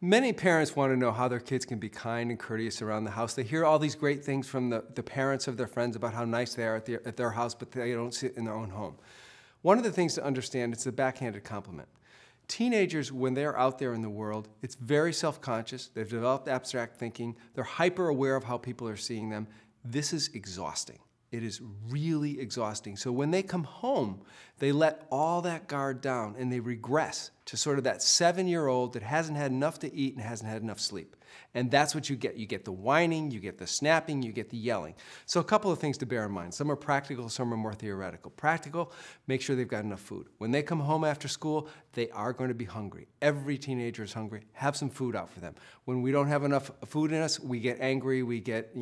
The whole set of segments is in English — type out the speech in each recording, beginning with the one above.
Many parents want to know how their kids can be kind and courteous around the house. They hear all these great things from the parents of their friends about how nice they are at their house, but they don't see it in their own home. One of the things to understand is the backhanded compliment. Teenagers, when they're out there in the world, it's very self-conscious. They've developed abstract thinking. They're hyper aware of how people are seeing them. This is exhausting. It is really exhausting. So when they come home, they let all that guard down and they regress to sort of that 7-year-old that hasn't had enough to eat and hasn't had enough sleep. And that's what you get. You get the whining, you get the snapping, you get the yelling. So a couple of things to bear in mind. Some are practical, some are more theoretical. Practical, make sure they've got enough food. When they come home after school, they are going to be hungry. Every teenager is hungry. Have some food out for them. When we don't have enough food in us, we get angry, we get,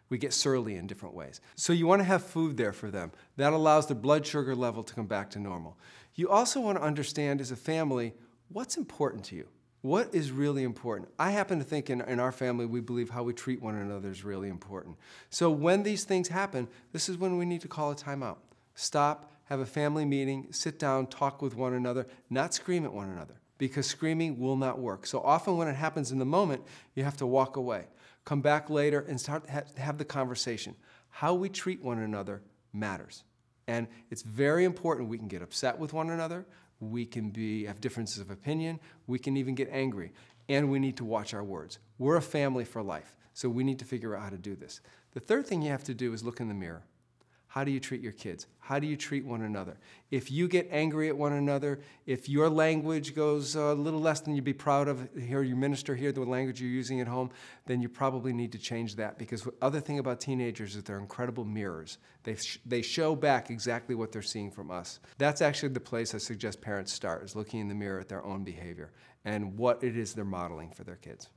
we get surly in different ways. So you want to have food there for them. That allows the blood sugar level to come back to normal. You also want to understand as a family, what's important to you? What is really important? I happen to think in our family, we believe how we treat one another is really important. So when these things happen, this is when we need to call a timeout. Stop, have a family meeting, sit down, talk with one another, not scream at one another, because screaming will not work. So often when it happens in the moment, you have to walk away. Come back later and start to have the conversation. How we treat one another matters. And it's very important. We can get upset with one another. We can have differences of opinion. We can even get angry. And we need to watch our words. We're a family for life, so we need to figure out how to do this. The third thing you have to do is look in the mirror. How do you treat your kids? How do you treat one another? If you get angry at one another, if your language goes a little less than you'd be proud of, hear your minister hear the language you're using at home, then you probably need to change that. Because the other thing about teenagers is they're incredible mirrors. They show back exactly what they're seeing from us. That's actually the place I suggest parents start, is looking in the mirror at their own behavior and what it is they're modeling for their kids.